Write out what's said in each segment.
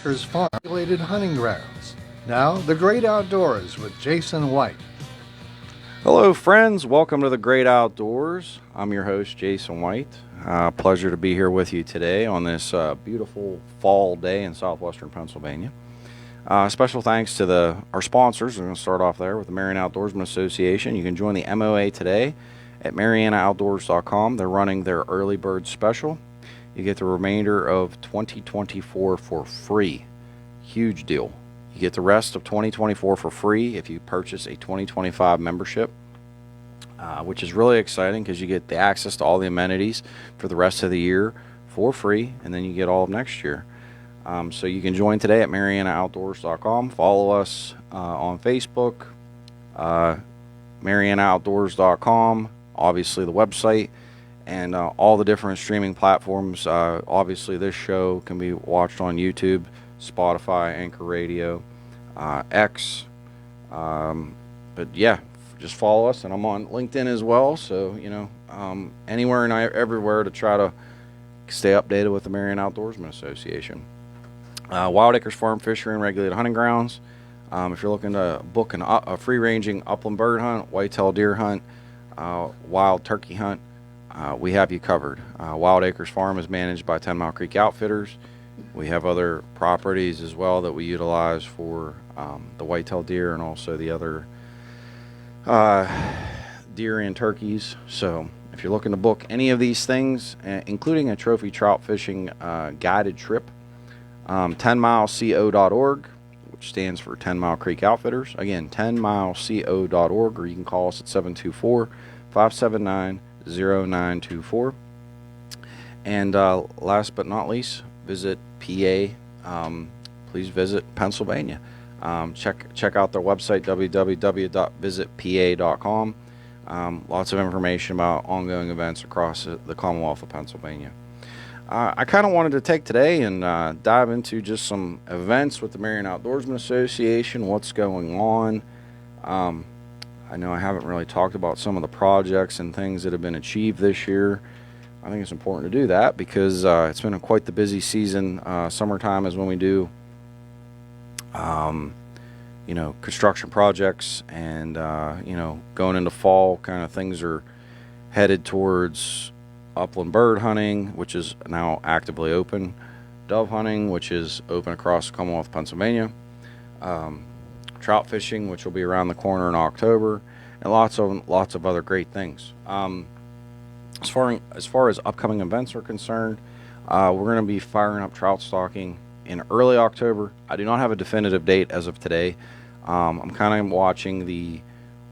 Acres Farm regulated hunting grounds. Now, the great outdoors with Jason White. Hello friends, welcome to the Great Outdoors. I'm your host Jason White. Pleasure to be here with you today on this beautiful fall day in southwestern Pennsylvania. Special thanks to our sponsors. I'm going to start off there with the Mariana Outdoorsman Association. You can join the MOA today at marianaoutdoors.com. They're running their early bird special. You get the remainder of 2024 for free. Huge deal. You get the rest of 2024 for free if you purchase a 2025 membership, which is really exciting because you get the access to all the amenities for the rest of the year for free, and then you get all of next year. So you can join today at marianaoutdoors.com. Follow us on Facebook, marianaoutdoors.com, obviously the website, and all the different streaming platforms. Obviously, this show can be watched on YouTube, Spotify, Anchor Radio, X. But yeah, just follow us, and I'm on LinkedIn as well. So anywhere and everywhere to try to stay updated with the Mariana Outdoorsman Association. Wild Acres Farm Fishery and Regulated Hunting Grounds. If you're looking to book a free-ranging upland bird hunt, whitetail deer hunt, wild turkey hunt, we have you covered. Wild Acres Farm is managed by 10 Mile Creek Outfitters. We have other properties as well that we utilize for the whitetail deer and also the other deer and turkeys. So if you're looking to book any of these things, including a trophy trout fishing guided trip, 10mileco.org, which stands for 10 Mile Creek Outfitters. Again, 10mileco.org, or you can call us at 724-579-0924. And last but not least, visit PA. Please visit Pennsylvania. Check out their website, www.visitpa.com. Lots of information about ongoing events across the Commonwealth of Pennsylvania. I kind of wanted to take today and dive into just some events with the Mariana Outdoorsman Association, what's going on. I know I haven't really talked about some of the projects and things that have been achieved this year. I think it's important to do that because it's been quite the busy season. Summertime is when we do, construction projects, and going into fall, kind of things are headed towards upland bird hunting, which is now actively open, dove hunting, which is open across the Commonwealth of Pennsylvania, trout fishing, which will be around the corner in October, and lots of other great things. As far as upcoming events are concerned, we're going to be firing up trout stalking in early October. I do not have a definitive date as of today. I'm kind of watching the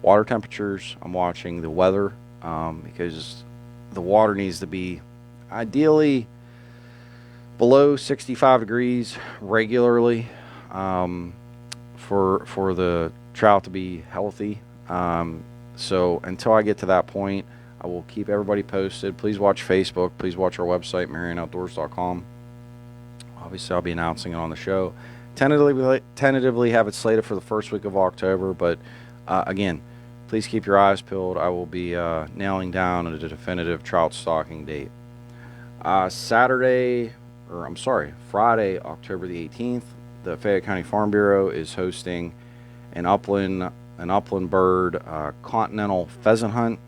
water temperatures. I'm watching the weather because the water needs to be ideally below 65 degrees regularly for the trout to be healthy. So until I get to that point, I will keep everybody posted. Please watch Facebook. Please watch our website, marianaoutdoors.com. Obviously, I'll be announcing it on the show. Tentatively have it slated for the first week of October, but again, please keep your eyes peeled. I will be nailing down a definitive trout stalking date. Friday, October the 18th, the Fayette County Farm Bureau is hosting an upland bird continental pheasant hunt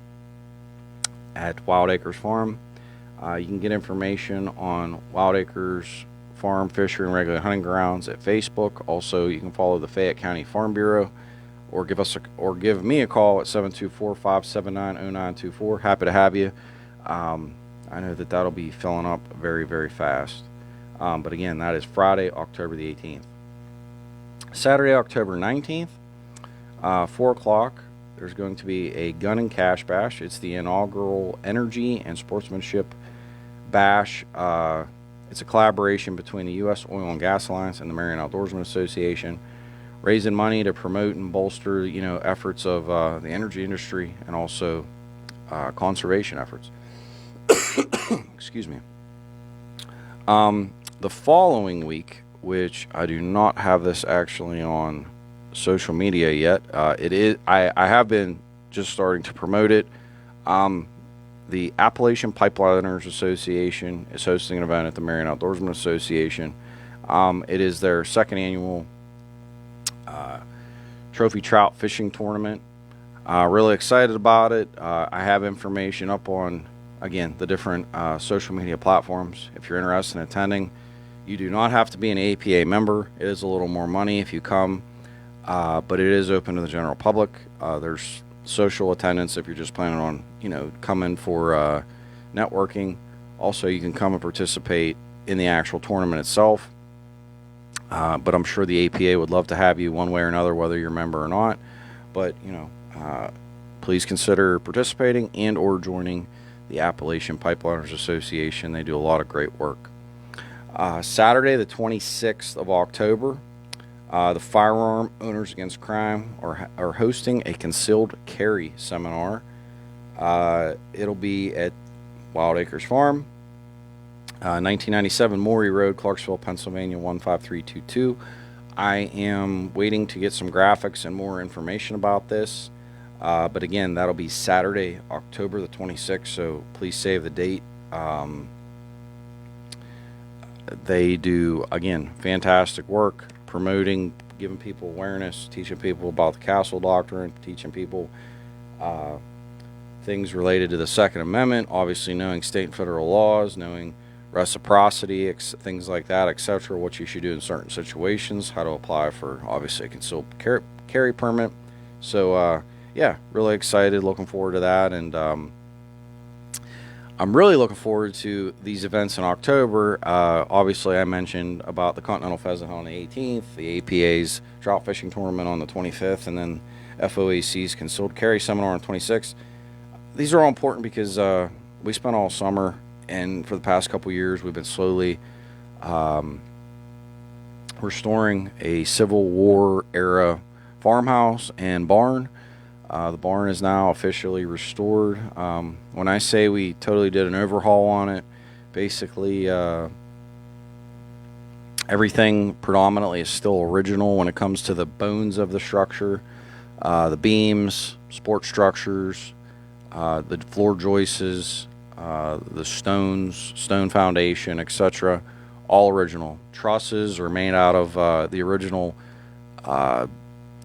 at Wild Acres Farm. You can get information on Wild Acres Farm Fishery and Regulated Hunting Grounds at Facebook. Also, you can follow the Fayette County Farm Bureau, or give me a call at 724-579-0924. Happy to have you. I know that'll be filling up very, very fast. But again, that is Friday, October the 18th. Saturday, October 19th, 4 o'clock, there's going to be a gun and cash bash. It's the inaugural Energy and Sportsmanship Bash. It's a collaboration between the U.S. Oil and Gas Alliance and the Mariana Outdoorsman Association, raising money to promote and bolster, efforts of the energy industry and also conservation efforts. Excuse me. The following week, which I do not have this actually on social media yet, I have been just starting to promote it. The Appalachian Pipeliners Association is hosting an event at the Mariana Outdoorsman Association It is their second annual trophy trout fishing tournament. Really excited about it. I have information up on, again, the different social media platforms. If you're interested in attending, you do not have to be an APA member. It is a little more money if you come, but it is open to the general public. There's social attendance if you're just planning on, coming for networking. Also, you can come and participate in the actual tournament itself. But I'm sure the APA would love to have you one way or another, whether you're a member or not. But, please consider participating and or joining the Appalachian Pipeliners Association. They do a lot of great work. Saturday, the 26th of October, the Firearm Owners Against Crime are hosting a concealed carry seminar. It'll be at Wild Acres Farm, 1997 Morey Road, Clarksville, Pennsylvania, 15322. I am waiting to get some graphics and more information about this. But again, that'll be Saturday, October the 26th, so please save the date. They do, again, fantastic work promoting, giving people awareness, teaching people about the Castle Doctrine, teaching people things related to the Second Amendment, obviously knowing state and federal laws, knowing reciprocity, things like that, etc., what you should do in certain situations, how to apply for, obviously, a concealed carry permit. So, yeah, really excited, looking forward to that, and I'm really looking forward to these events in October. Obviously, I mentioned about the Continental Pheasant Hunt on the 18th, the APA's Trout Fishing Tournament on the 25th, and then FOAC's Concealed Carry Seminar on the 26th. These are all important because we spent all summer, and for the past couple years, we've been slowly restoring a Civil War era farmhouse and barn. The barn is now officially restored. When I say we totally did an overhaul on it, basically everything predominantly is still original when it comes to the bones of the structure, the beams, support structures, the floor joists, the stone foundation, etc. All original. Trusses are made out of the original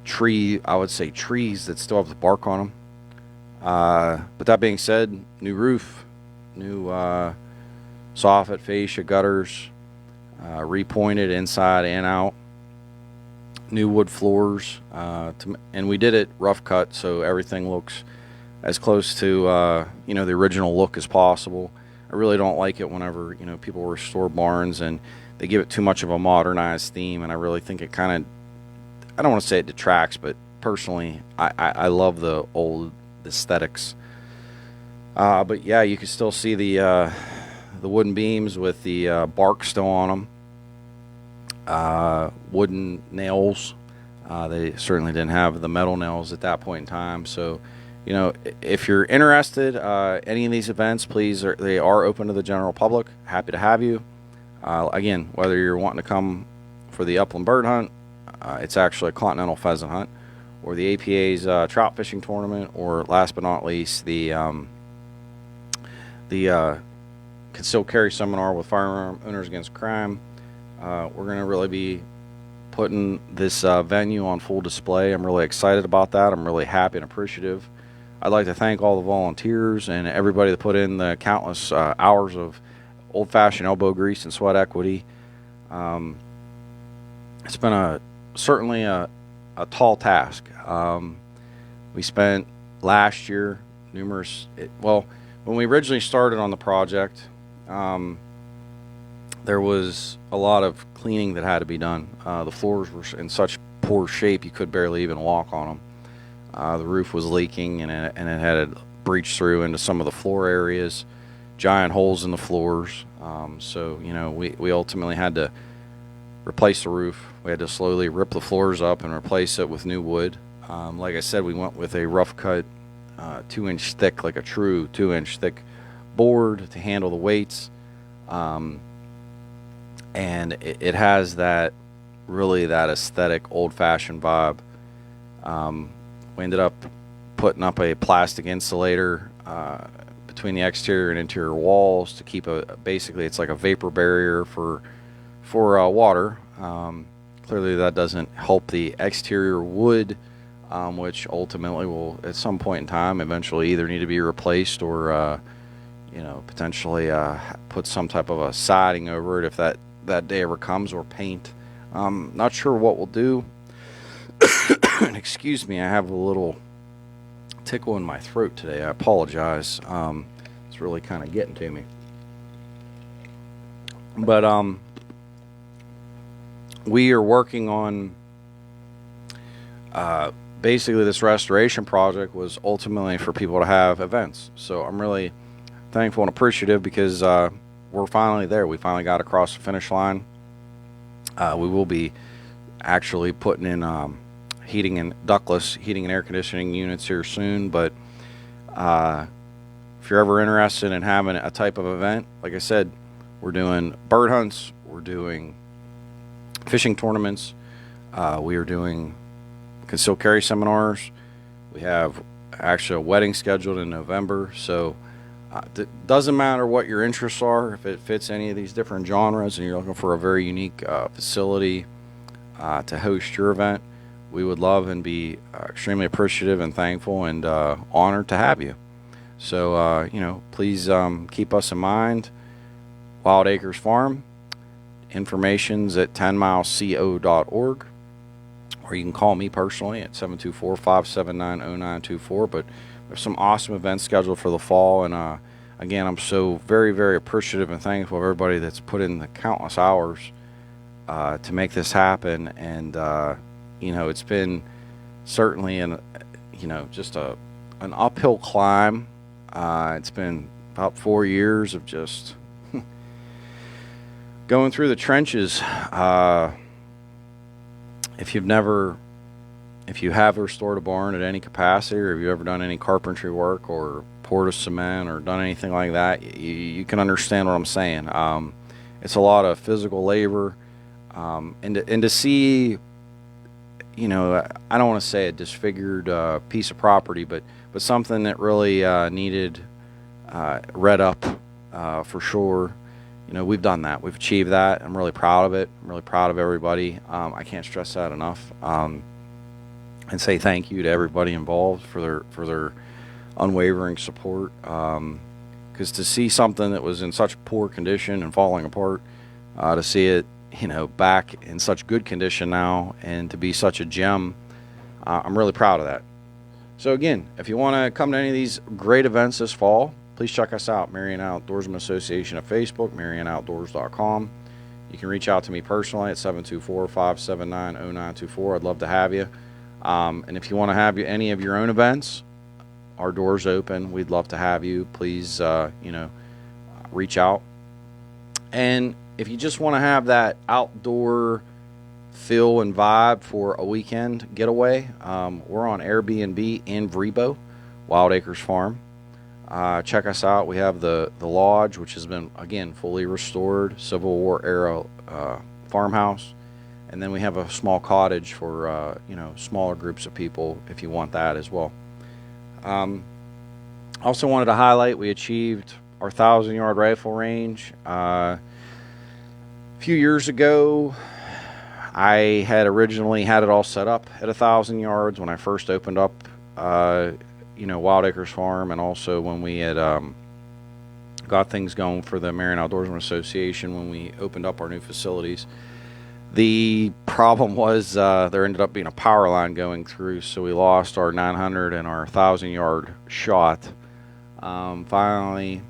tree, I would say trees that still have the bark on them. But that being said, new roof, new soffit, fascia, gutters, repointed inside and out, new wood floors, and we did it rough cut, so everything looks as close to the original look as possible. I really don't like it whenever people restore barns and they give it too much of a modernized theme, and I really think it kind of, I don't want to say it detracts, but personally, I love the old aesthetics. But yeah, you can still see the wooden beams with the bark still on them. Wooden nails. They certainly didn't have the metal nails at that point in time. So, if you're interested, any of these events, please, they are open to the general public. Happy to have you. Again, whether you're wanting to come for the upland bird hunt, it's actually a continental pheasant hunt, or the APA's trout fishing tournament, or last but not least, the concealed carry seminar with Firearm Owners Against Crime. We're going to really be putting this venue on full display. I'm really excited about that. I'm really happy and appreciative. I'd like to thank all the volunteers and everybody that put in the countless hours of old-fashioned elbow grease and sweat equity. It's been certainly a tall task. We spent last year when we originally started on the project, there was a lot of cleaning that had to be done. The floors were in such poor shape you could barely even walk on them. The roof was leaking, and it had breached through into some of the floor areas, giant holes in the floors. So we ultimately had to replace the roof. We had to slowly rip the floors up and replace it with new wood. Like I said, we went with a rough cut 2-inch thick, like a true 2-inch thick board to handle the weights. And it has that aesthetic old-fashioned vibe. We ended up putting up a plastic insulator between the exterior and interior walls to keep basically it's like a vapor barrier for for water. Clearly, that doesn't help the exterior wood, which ultimately will, at some point in time, eventually either need to be replaced or, potentially put some type of a siding over it if that day ever comes, or paint. Not sure what we'll do. Excuse me, I have a little tickle in my throat today. I apologize. It's really kind of getting to me. But we are working on basically this restoration project was ultimately for people to have events. So I'm really thankful and appreciative because we're finally there. We finally got across the finish line. We will be actually putting in ductless heating and air conditioning units here soon. But if you're ever interested in having a type of event, like I said, we're doing bird hunts, we're doing fishing tournaments, we are doing concealed carry seminars. We have actually a wedding scheduled in November. So it doesn't matter what your interests are, if it fits any of these different genres and you're looking for a very unique facility to host your event, we would love and be extremely appreciative and thankful and honored to have you. So, please keep us in mind. Wild Acres Farm. Information's at 10milesco.org, or you can call me personally at 724-579-0924. But there's some awesome events scheduled for the fall, and again, I'm so very, very appreciative and thankful of everybody that's put in the countless hours to make this happen. And it's been certainly just an uphill climb. It's been about 4 years of just going through the trenches. If you have restored a barn at any capacity, or if you've ever done any carpentry work or poured a cement or done anything like that, you can understand what I'm saying. It's a lot of physical labor, and to see, I don't want to say a disfigured piece of property, but something that really needed red up for sure. We've done that. We've achieved that. I'm really proud of it. I'm really proud of everybody. I can't stress that enough. And say thank you to everybody involved for their unwavering support. Because to see something that was in such poor condition and falling apart, to see it, back in such good condition now, and to be such a gem, I'm really proud of that. So again, if you want to come to any of these great events this fall, please check us out, Marion Outdoorsman Association at Facebook, marionoutdoors.com. You can reach out to me personally at 724-579-0924. I'd love to have you. And if you want to have any of your own events, our door's open. We'd love to have you. Please, reach out. And if you just want to have that outdoor feel and vibe for a weekend getaway, we're on Airbnb in Vrebo, Wild Acres Farm. Check us out. We have the lodge, which has been, again, fully restored, Civil War era farmhouse. And then we have a small cottage for, smaller groups of people if you want that as well. Also wanted to highlight, we achieved our 1,000-yard rifle range. A few years ago, I had originally had it all set up at 1,000 yards when I first opened up Wild Acres Farm, and also when we had got things going for the Marion Outdoorsman Association when we opened up our new facilities. The problem was there ended up being a power line going through, so we lost our 900 and our 1,000-yard shot. Finally,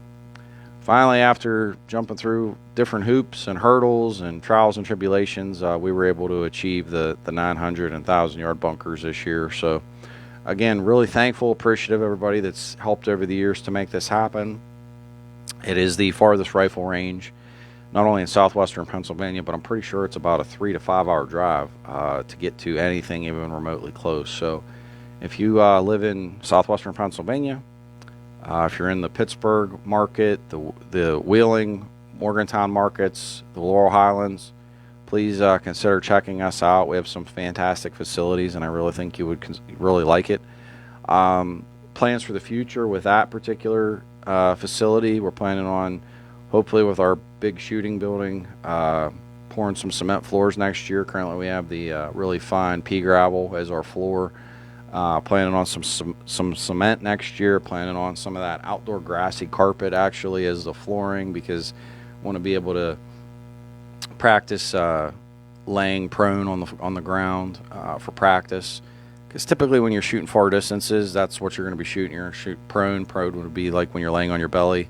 after jumping through different hoops and hurdles and trials and tribulations, we were able to achieve the 900 and 1,000-yard bunkers this year. So again, really thankful, appreciative of everybody that's helped over the years to make this happen. It is the farthest rifle range, not only in southwestern Pennsylvania, but I'm pretty sure it's about a 3 to 5 hour drive to get to anything even remotely close. So if you live in southwestern Pennsylvania, if you're in the Pittsburgh market, the Wheeling, Morgantown markets, the Laurel Highlands, please consider checking us out. We have some fantastic facilities, and I really think you would really like it. Plans for the future with that particular facility, we're planning on, hopefully with our big shooting building pouring some cement floors next year. Currently, we have the really fine pea gravel as our floor. Planning on some cement next year. Planning on some of that outdoor grassy carpet actually as the flooring, because I want to be able to practice laying prone on the ground for practice. Because typically when you're shooting far distances, that's what you're going to be shooting. You're going to shoot prone. Prone would be like when you're laying on your belly,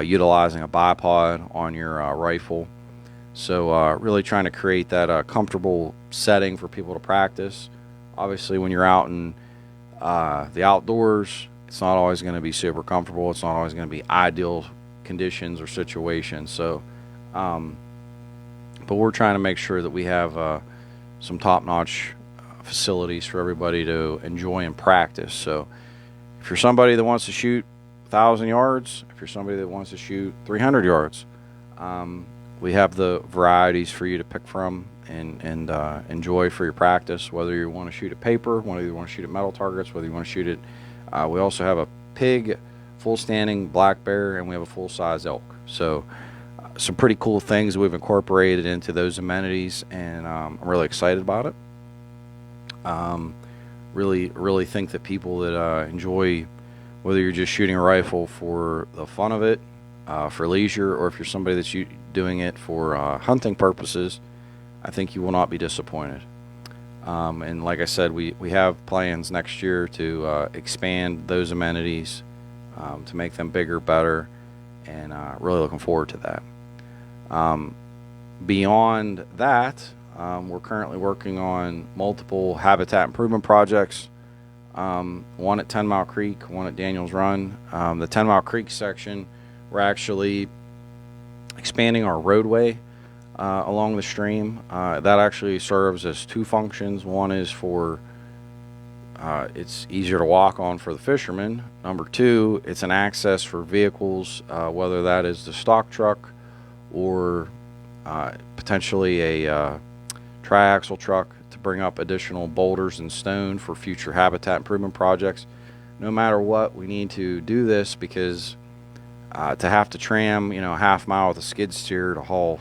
utilizing a bipod on your rifle. So really trying to create that comfortable setting for people to practice. Obviously, when you're out in the outdoors, it's not always going to be super comfortable. It's not always going to be ideal conditions or situations. So, but we're trying to make sure that we have some top-notch facilities for everybody to enjoy and practice. So if you're somebody that wants to shoot 1,000 yards, if you're somebody that wants to shoot 300 yards, we have the varieties for you to pick from and enjoy for your practice, whether you want to shoot at paper, whether you want to shoot at metal targets, whether you want to shoot at we also have a pig, full standing black bear, and we have a full size elk. So some pretty cool things we've incorporated into those amenities, and I'm really excited about it. Really think that people that enjoy, whether you're just shooting a rifle for the fun of it, for leisure, or if you're somebody that's doing it for hunting purposes, I think you will not be disappointed. And like I said, we have plans next year to expand those amenities, to make them bigger, better, and really looking forward to that. Beyond that, we're currently working on multiple habitat improvement projects, one at 10 Mile Creek, one at Daniels Run. The 10 Mile Creek section, we're actually expanding our roadway along the stream. That actually serves as two functions. One is for it's easier to walk on for the fishermen. Number two, it's an access for vehicles, whether that is the stock truck or potentially a triaxle truck, to bring up additional boulders and stone for future habitat improvement projects. No matter what, we need to do this, because to have to tram, a half mile with a skid steer to haul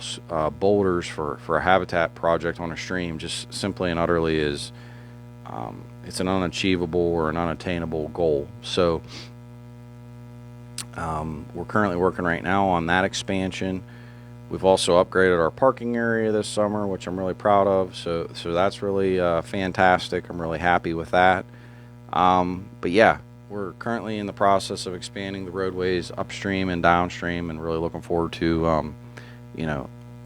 boulders for a habitat project on a stream just simply and utterly is it's an unachievable or an unattainable goal. So we're currently working right now on that expansion. We've also upgraded our parking area this summer, which I'm really proud of. So that's really fantastic. I'm really happy with that. But yeah, we're currently in the process of expanding the roadways upstream and downstream, and really looking forward to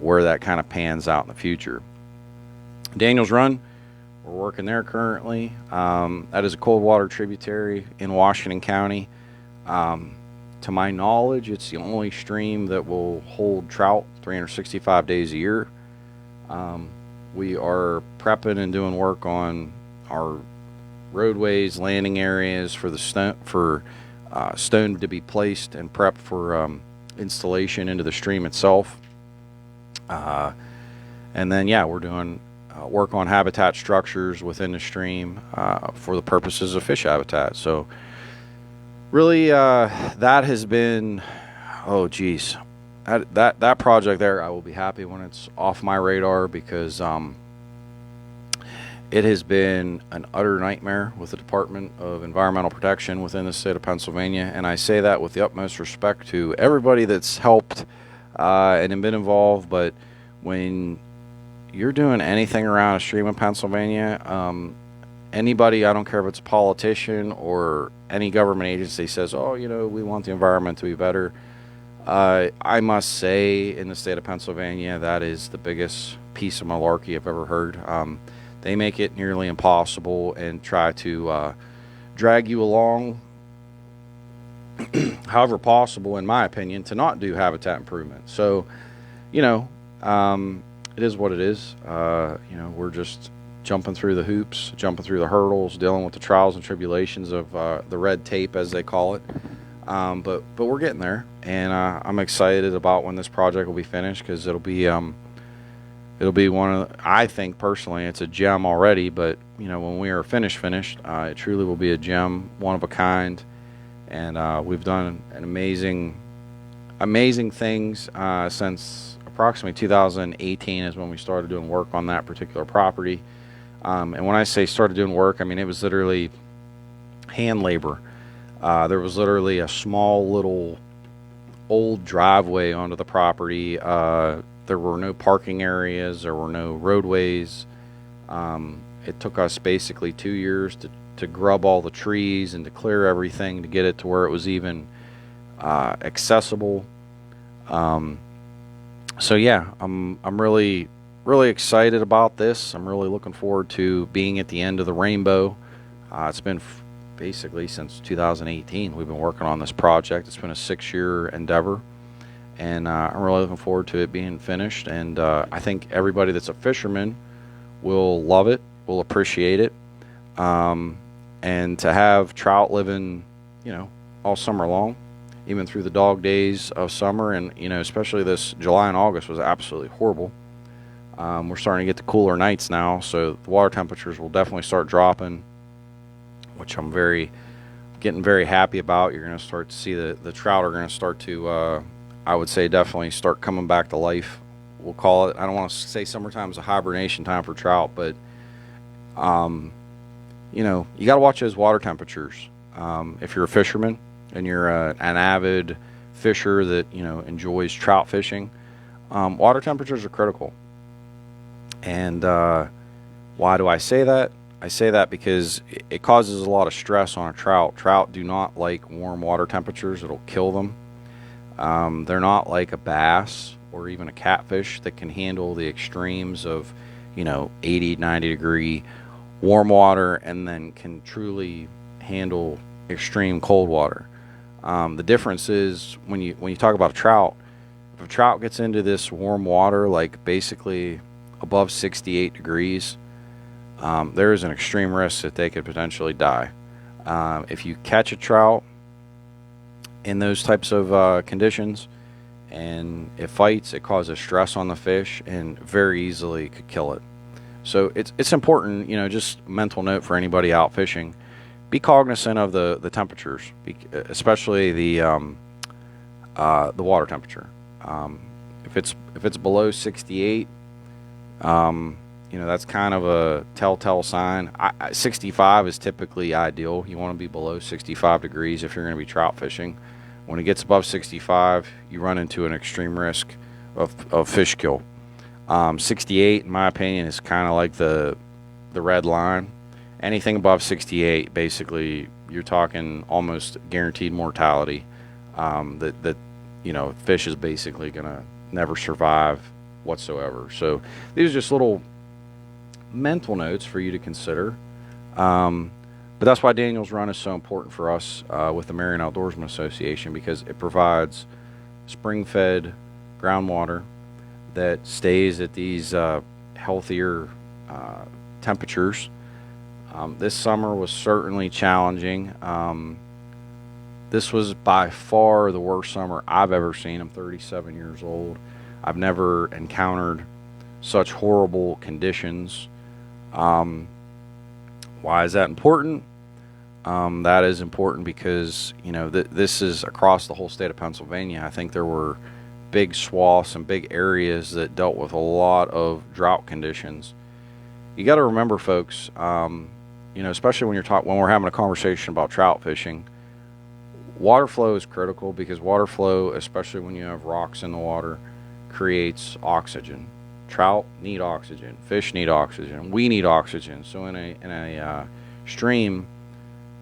where that kind of pans out in the future. Daniels Run, we're working there currently. That is a cold water tributary in Washington County. To my knowledge, it's the only stream that will hold trout 365 days a year. We are prepping and doing work on our roadways, landing areas for the stone to be placed and prepped for installation into the stream itself. And then, we're doing work on habitat structures within the stream for the purposes of fish habitat. So really, that has been, that project there, I will be happy when it's off my radar, because it has been an utter nightmare with the Department of Environmental Protection within the state of Pennsylvania. And I say that with the utmost respect to everybody that's helped and been involved. But when you're doing anything around a stream in Pennsylvania, anybody, I don't care if it's a politician or any government agency, says, we want the environment to be better. I must say, in the state of Pennsylvania, that is the biggest piece of malarkey I've ever heard. They make it nearly impossible and try to drag you along, however possible, in my opinion, to not do habitat improvement. So, it is what it is. We're just jumping through the hoops, jumping through the hurdles, dealing with the trials and tribulations of the red tape, as they call it. But we're getting there, and I'm excited about when this project will be finished, because it'll be one of, I think personally, it's a gem already, but when we are finished, it truly will be a gem, one of a kind. And we've done an amazing things since approximately 2018 is when we started doing work on that particular property. And when I say started doing work, I mean it was literally hand labor. There was literally a small little old driveway onto the property. There were no parking areas. There were no roadways. It took us basically 2 years to grub all the trees and to clear everything to get it to where it was even accessible. So yeah, I'm really excited about this. I'm really looking forward to being at the end of the rainbow. It's been basically since 2018 we've been working on this project. It's been a 6-year endeavor, and I'm really looking forward to it being finished. And I think everybody that's a fisherman will love it, will appreciate it, and to have trout living, all summer long, even through the dog days of summer, and especially this July and August was absolutely horrible. We're starting to get the cooler nights now, so the water temperatures will definitely start dropping, which I'm getting very happy about. You're going to start to see the trout are going to start to, I would say, definitely start coming back to life. We'll call it, I don't want to say summertime is a hibernation time for trout, but you got to watch those water temperatures. If you're a fisherman and you're an avid fisher that enjoys trout fishing, water temperatures are critical. And why do I say that? I say that because it causes a lot of stress on a trout. Trout do not like warm water temperatures. It'll kill them. They're not like a bass or even a catfish that can handle the extremes of 80, 90 degree warm water and then can truly handle extreme cold water. The difference is when you talk about a trout, if a trout gets into this warm water, like basically above 68 degrees, there is an extreme risk that they could potentially die. If you catch a trout in those types of conditions and it fights, it causes stress on the fish and very easily could kill it. So it's important, just mental note for anybody out fishing. Be cognizant of the temperatures, especially the water temperature. If it's below 68, that's kind of a telltale sign. 65 is typically ideal. You want to be below 65 degrees if you're going to be trout fishing. When it gets above 65, you run into an extreme risk of fish kill. 68, in my opinion, is kind of like the red line. Anything above 68, basically, you're talking almost guaranteed mortality. That fish is basically going to never survive whatsoever. So these are just little mental notes for you to consider. But that's why Daniel's Run is so important for us with the Marion Outdoorsman Association, because it provides spring-fed groundwater that stays at these healthier temperatures. This summer was certainly challenging. This was by far the worst summer I've ever seen. I'm 37 years old. I've never encountered such horrible conditions. Why is that important? That is important because, this is across the whole state of Pennsylvania. I think there were big swaths and big areas that dealt with a lot of drought conditions. You got to remember, folks, especially when we're having a conversation about trout fishing, water flow is critical, because water flow, especially when you have rocks in the water, creates oxygen. Trout need oxygen. Fish need oxygen. We need oxygen. So in a stream,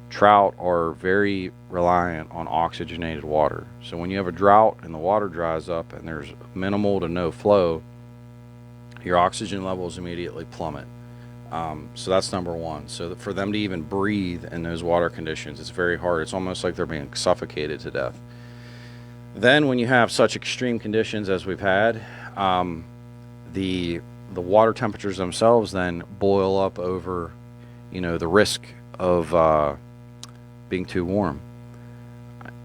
trout are very reliant on oxygenated water. So when you have a drought and the water dries up and there's minimal to no flow, your oxygen levels immediately plummet. So that's number one. So for them to even breathe in those water conditions, it's very hard. It's almost like they're being suffocated to death. Then when you have such extreme conditions as we've had, the water temperatures themselves then boil up over, the risk of being too warm.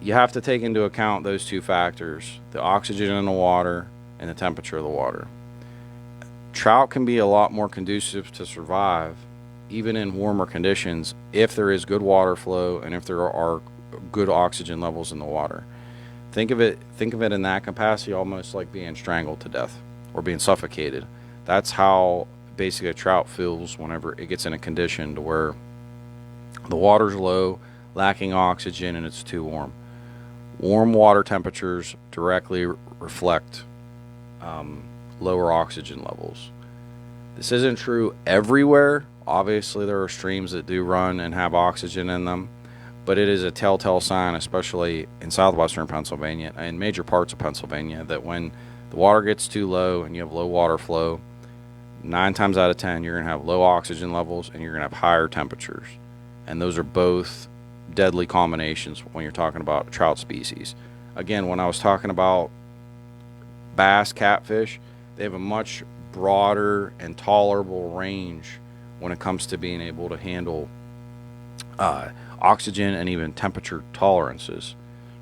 You have to take into account those two factors, the oxygen in the water and the temperature of the water. Trout can be a lot more conducive to survive even in warmer conditions if there is good water flow and if there are good oxygen levels in the water. Think of it in that capacity, almost like being strangled to death or being suffocated. That's how basically a trout feels whenever it gets in a condition to where the water's low, lacking oxygen, and it's too warm. Warm water temperatures directly reflect lower oxygen levels. This isn't true everywhere. Obviously, there are streams that do run and have oxygen in them, but it is a telltale sign, especially in southwestern Pennsylvania and major parts of Pennsylvania, that when the water gets too low and you have low water flow, 9 times out of 10, you're going to have low oxygen levels and you're going to have higher temperatures. And those are both deadly combinations when you're talking about trout species. Again, when I was talking about bass, catfish, they have a much broader and tolerable range when it comes to being able to handle oxygen and even temperature tolerances.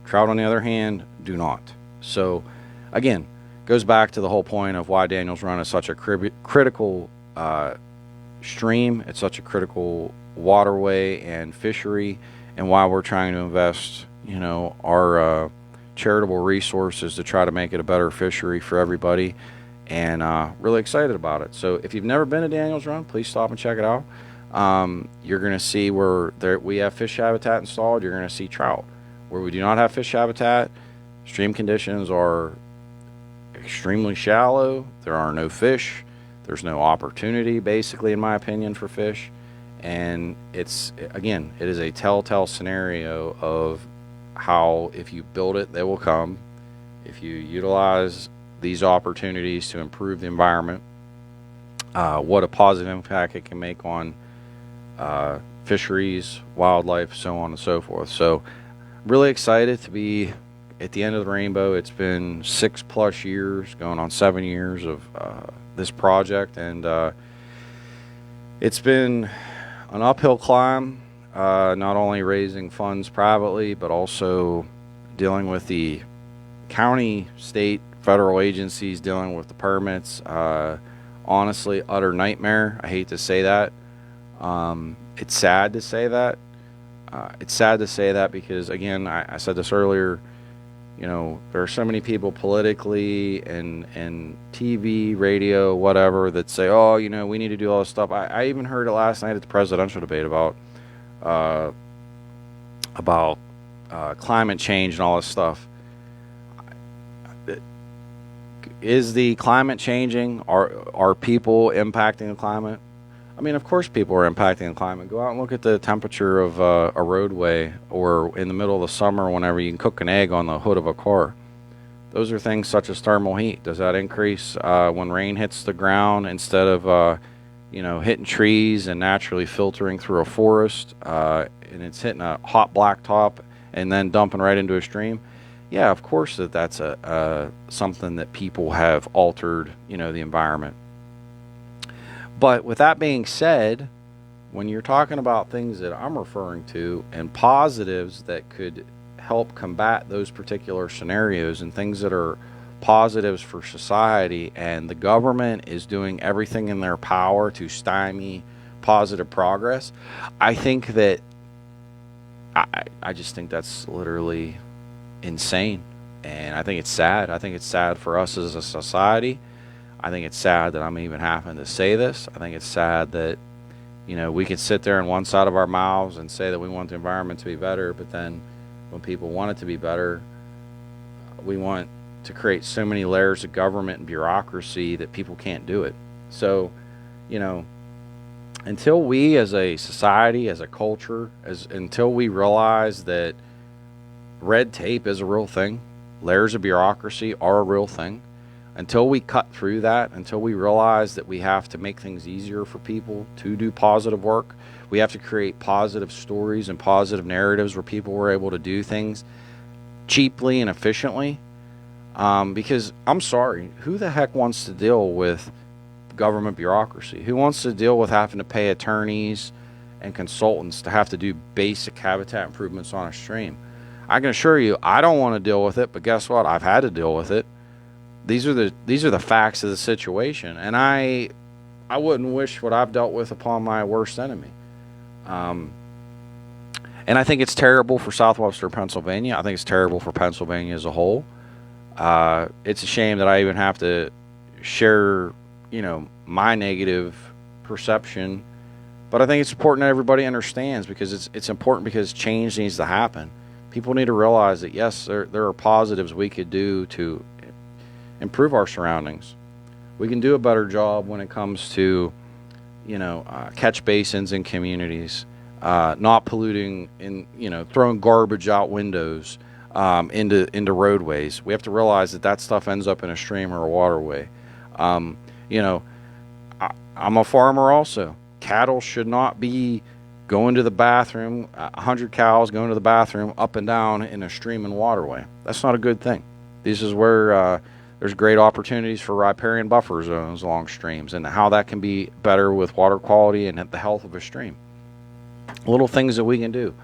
Trout, on the other hand, do not. So, again, goes back to the whole point of why Daniels Run is such a critical stream. It's such a critical waterway and fishery, and why we're trying to invest, our charitable resources to try to make it a better fishery for everybody, and really excited about it. So if you've never been to Daniels Run, please stop and check it out. You're going to see where we have fish habitat installed. You're going to see trout. Where we do not have fish habitat, stream conditions are extremely shallow. There are no fish. There's no opportunity, basically, in my opinion, for fish. And it is a telltale scenario of how if you build it, they will come. If you utilize these opportunities to improve the environment, what a positive impact it can make on fisheries, wildlife, so on and so forth. So really excited to be at the end of the rainbow. It's been 6+ years, going on 7 years of this project, and it's been an uphill climb, not only raising funds privately, but also dealing with the county, state, federal agencies, dealing with the permits. Honestly, utter nightmare. I hate to say that. It's sad to say that. It's sad to say that because, again, I said this earlier, there are so many people politically and TV, radio, whatever, that say, oh, we need to do all this stuff. I even heard it last night at the presidential debate about climate change and all this stuff. Is the climate changing? Are people impacting the climate? I mean, of course people are impacting the climate. Go out and look at the temperature of a roadway, or in the middle of the summer whenever you can cook an egg on the hood of a car. Those are things such as thermal heat. Does that increase when rain hits the ground instead of hitting trees and naturally filtering through a forest, and it's hitting a hot blacktop and then dumping right into a stream? Yeah, of course that's something that people have altered, the environment. But with that being said, when you're talking about things that I'm referring to and positives that could help combat those particular scenarios and things that are positives for society, and the government is doing everything in their power to stymie positive progress, I think that I just think that's literally insane. And I think it's sad. I think it's sad for us as a society. I think it's sad that I'm even having to say this. I think it's sad that, we can sit there on one side of our mouths and say that we want the environment to be better, but then when people want it to be better, we want to create so many layers of government and bureaucracy that people can't do it. So, until we as a society, as a culture, until we realize that red tape is a real thing, layers of bureaucracy are a real thing, until we cut through that, until we realize that we have to make things easier for people to do positive work, we have to create positive stories and positive narratives where people were able to do things cheaply and efficiently. Because I'm sorry, who the heck wants to deal with government bureaucracy? Who wants to deal with having to pay attorneys and consultants to have to do basic habitat improvements on a stream? I can assure you, I don't want to deal with it, but guess what? I've had to deal with it. These are the facts of the situation, and I wouldn't wish what I've dealt with upon my worst enemy. And I think it's terrible for southwestern Pennsylvania. I think it's terrible for Pennsylvania as a whole. It's a shame that I even have to share, my negative perception. But I think it's important that everybody understands, because it's important, because change needs to happen. People need to realize that, yes, there are positives we could do to improve our surroundings. We can do a better job when it comes to, catch basins in communities, not polluting, throwing garbage out windows into roadways. We have to realize that stuff ends up in a stream or a waterway. I'm a farmer also. Cattle should not be going to the bathroom, 100 cows going to the bathroom up and down in a stream and waterway. That's not a good thing. This is where there's great opportunities for riparian buffer zones along streams, and how that can be better with water quality and the health of a stream. Little things that we can do.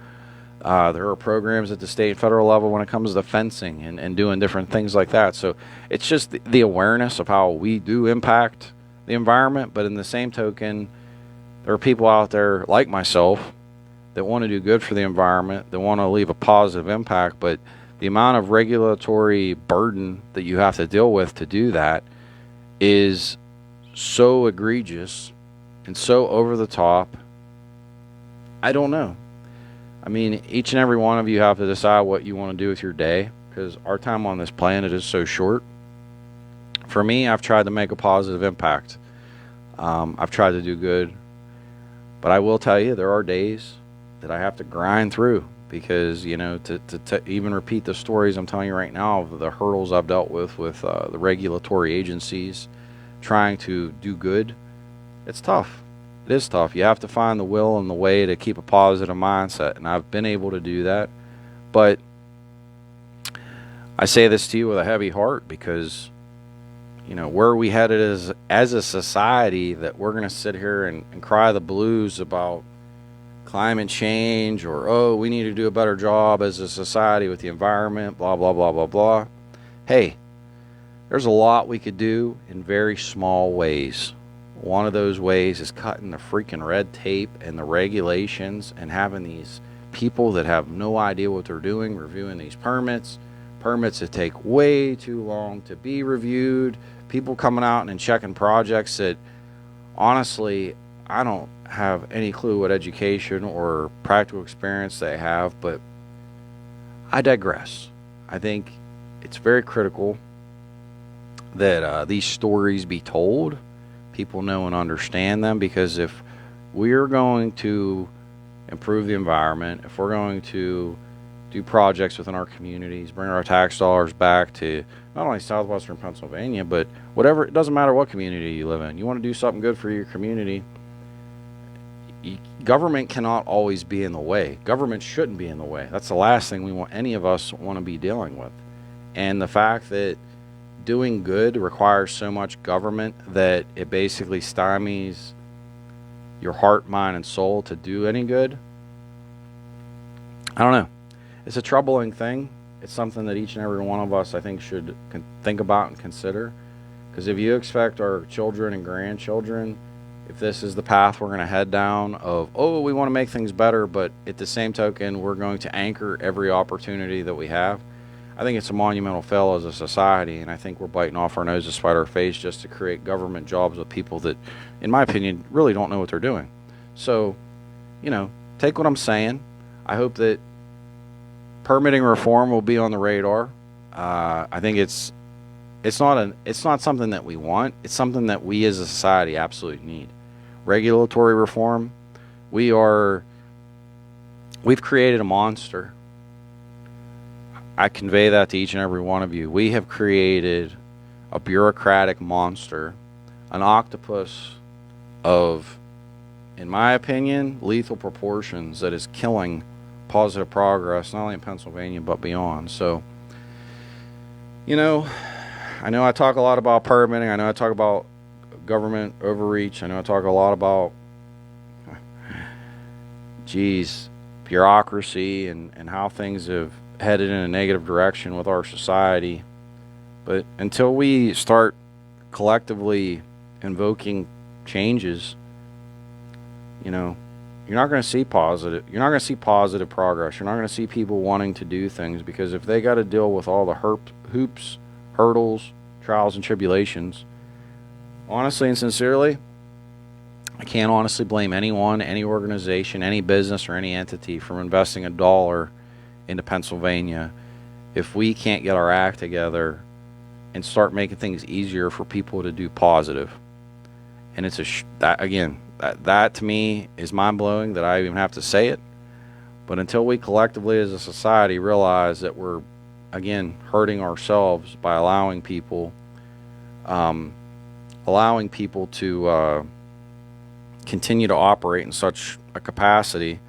There are programs at the state and federal level when it comes to fencing and doing different things like that. So it's just the awareness of how we do impact the environment, but in the same token, there are people out there like myself that want to do good for the environment, that want to leave a positive impact, but the amount of regulatory burden that you have to deal with to do that is so egregious and so over the top. I don't know. I mean, each and every one of you have to decide what you want to do with your day, because our time on this planet is so short. For me, I've tried to make a positive impact. I've tried to do good. But I will tell you, there are days that I have to grind through, because, to even repeat the stories I'm telling you right now of the hurdles I've dealt with the regulatory agencies trying to do good, it's tough. It is tough. You have to find the will and the way to keep a positive mindset, and I've been able to do that. But I say this to you with a heavy heart, because where are we headed as a society that we're going to sit here and cry the blues about climate change, or, oh, we need to do a better job as a society with the environment, blah, blah, blah, blah, blah. Hey, there's a lot we could do in very small ways. One of those ways is cutting the freaking red tape and the regulations, and having these people that have no idea what they're doing reviewing these permits that take way too long to be reviewed, people coming out and checking projects that, honestly, I don't have any clue what education or practical experience they have. But I digress. I think it's very critical that these stories be told, people know and understand them, because if we're going to improve the environment, if we're going to do projects within our communities, bring our tax dollars back to not only southwestern Pennsylvania, but whatever, it doesn't matter what community you live in. You want to do something good for your community, government cannot always be in the way. Government shouldn't be in the way. That's the last thing any of us want to be dealing with. And the fact that doing good requires so much government that it basically stymies your heart, mind, and soul to do any good, I don't know. It's a troubling thing. It's something that each and every one of us, I think, should think about and consider. Because if you expect our children and grandchildren, if this is the path we're going to head down of, oh, we want to make things better, but at the same token, we're going to anchor every opportunity that we have, I think it's a monumental fail as a society. And I think we're biting off our nose to spite our face just to create government jobs with people that, in my opinion, really don't know what they're doing. So, take what I'm saying. I hope that permitting reform will be on the radar. I think it's not something that we want. It's something that we as a society absolutely need. Regulatory reform, we've created a monster. I convey that to each and every one of you. We have created a bureaucratic monster, an octopus of, in my opinion, lethal proportions that is killing positive progress, not only in Pennsylvania, but beyond. So, I know I talk a lot about permitting. I know I talk about government overreach. I know I talk a lot about, bureaucracy and how things have headed in a negative direction with our society. But until we start collectively invoking changes, you're not going to see positive. You're not going to see positive progress. You're not going to see people wanting to do things, because if they got to deal with all the hoops, hurdles, trials, and tribulations, honestly and sincerely, I can't honestly blame anyone, any organization, any business, or any entity from investing $1 into Pennsylvania if we can't get our act together and start making things easier for people to do positive. And it's that to me is mind-blowing that I even have to say it. But until we collectively as a society realize that we're, again, hurting ourselves by allowing people to continue to operate in such a capacity,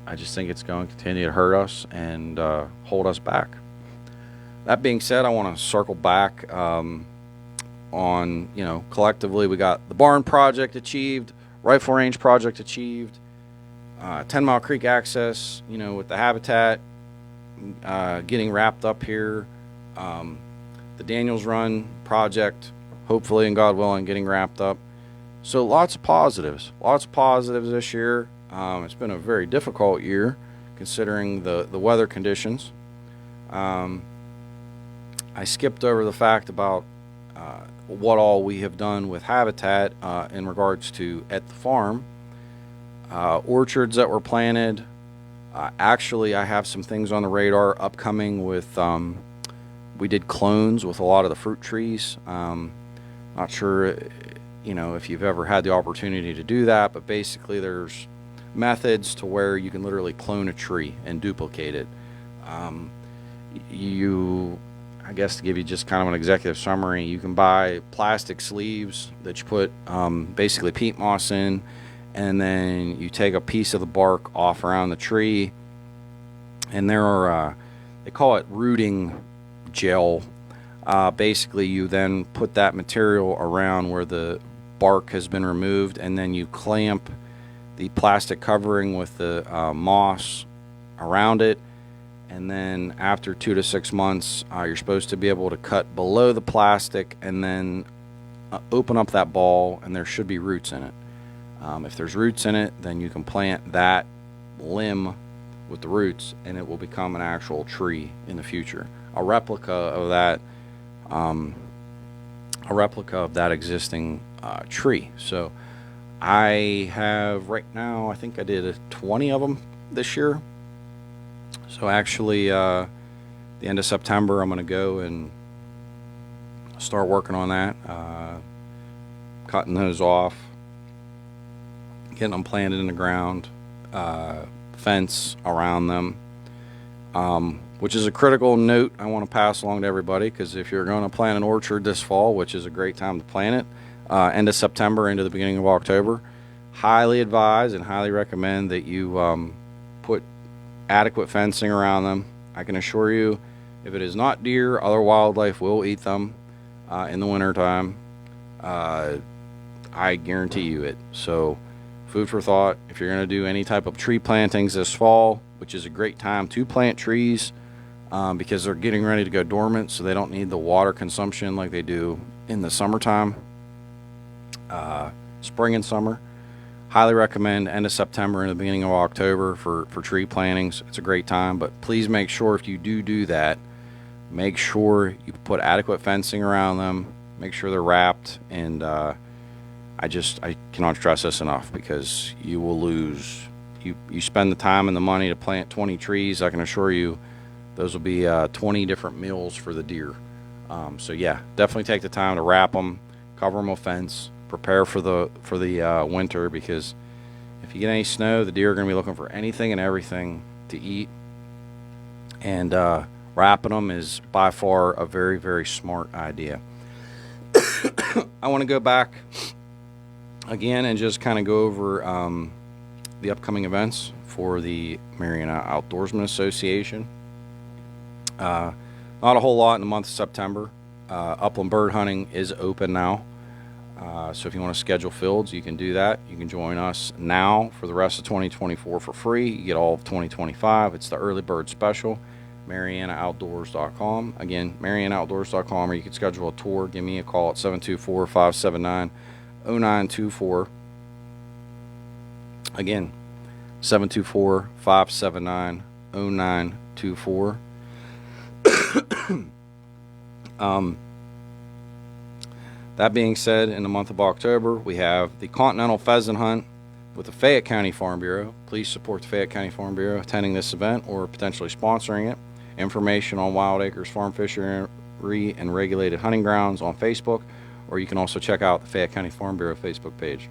I just think it's going to continue to hurt us and hold us back. That being said, I want to circle back on, collectively we got the barn project achieved, rifle range project achieved, 10 Mile Creek access, with the habitat getting wrapped up here, the Daniels Run project, hopefully and God willing, getting wrapped up. So lots of positives this year. It's been a very difficult year considering the weather conditions. I skipped over the fact about what all we have done with habitat in regards to at the farm. Orchards that were planted. Actually, I have some things on the radar upcoming with, we did clones with a lot of the fruit trees. Not sure, if you've ever had the opportunity to do that, but basically there's methods to where you can literally clone a tree and duplicate it. I guess to give you just kind of an executive summary, you can buy plastic sleeves that you put basically peat moss in, and then you take a piece of the bark off around the tree, and there are, they call it rooting gel. Basically, you then put that material around where the bark has been removed, and then you clamp the plastic covering with the moss around it. And then after 2 to 6 months, you're supposed to be able to cut below the plastic and then open up that ball, and there should be roots in it. If there's roots in it, then you can plant that limb with the roots, and it will become an actual tree in the future. A replica of that existing tree. So I have right now, I think I did 20 of them this year. So actually, the end of September, I'm going to go and start working on that, cutting those off, getting them planted in the ground, fence around them, which is a critical note I want to pass along to everybody, because if you're going to plant an orchard this fall, which is a great time to plant it, end of September into the beginning of October, highly advise and highly recommend that you put adequate fencing around them. I can assure you, if it is not deer, other wildlife will eat them in the wintertime. I guarantee you it. So food for thought. If you're going to do any type of tree plantings this fall, which is a great time to plant trees because they're getting ready to go dormant, so they don't need the water consumption like they do in the summertime, spring and summer. Highly recommend end of September and the beginning of October for tree plantings. It's a great time, but please make sure if you do that, make sure you put adequate fencing around them, make sure they're wrapped, and I cannot stress this enough, because you will lose. You spend the time and the money to plant 20 trees, I can assure you those will be 20 different meals for the deer. So yeah, definitely take the time to wrap them, cover them with fence, prepare for the winter, because if you get any snow, the deer are going to be looking for anything and everything to eat, and wrapping them is by far a very, very smart idea. I want to go back again and just kind of go over the upcoming events for the Mariana Outdoorsman Association. Not a whole lot in the month of September. Upland bird hunting is open now. So if you want to schedule fields, you can do that. You can join us now for the rest of 2024 for free. You get all of 2025. It's the early bird special, MarianaOutdoors.com. Again, MarianaOutdoors.com, or you can schedule a tour. Give me a call at 724-579-0924. Again, 724-579-0924. That being said, in the month of October, we have the Continental Pheasant Hunt with the Fayette County Farm Bureau. Please support the Fayette County Farm Bureau attending this event or potentially sponsoring it. Information on Wild Acres Farm Fishery and Regulated Hunting Grounds on Facebook, or you can also check out the Fayette County Farm Bureau Facebook page.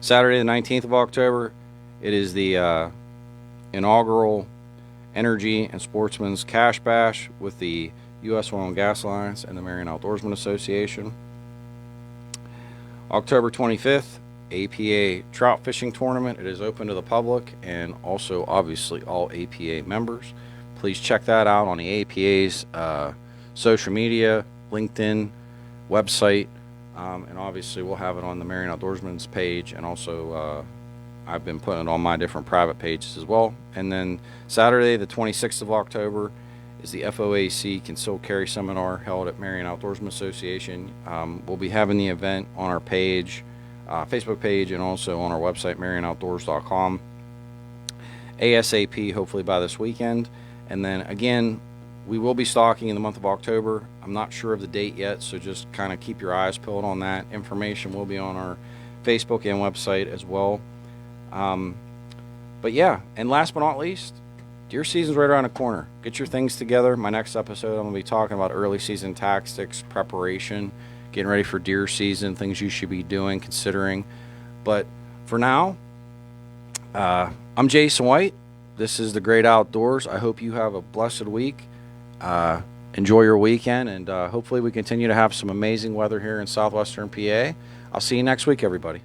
Saturday the 19th of October, it is the inaugural Energy and Sportsman's Cash Bash with the U.S. Oil and Gas Alliance and the Marion Outdoorsman Association. October 25th, APA Trout Fishing Tournament. It is open to the public and also obviously all APA members. Please check that out on the APA's social media, LinkedIn, website, and obviously we'll have it on the Marion Outdoorsman's page, and also I've been putting it on my different private pages as well. And then Saturday the 26th of October is the FOAC Concealed Carry Seminar held at Marion Outdoorsman Association. We'll be having the event on our page, Facebook page, and also on our website, marionoutdoors.com, ASAP, hopefully by this weekend. And then again, we will be stocking in the month of October. I'm not sure of the date yet, so just kind of keep your eyes peeled on that. Information will be on our Facebook and website as well. But yeah, and last but not least, deer season's right around the corner. Get your things together. My next episode, I'm going to be talking about early season tactics, preparation, getting ready for deer season, things you should be doing, considering. But for now, I'm Jason White. This is The Great Outdoors. I hope you have a blessed week. Enjoy your weekend, and hopefully we continue to have some amazing weather here in southwestern PA. I'll see you next week, everybody.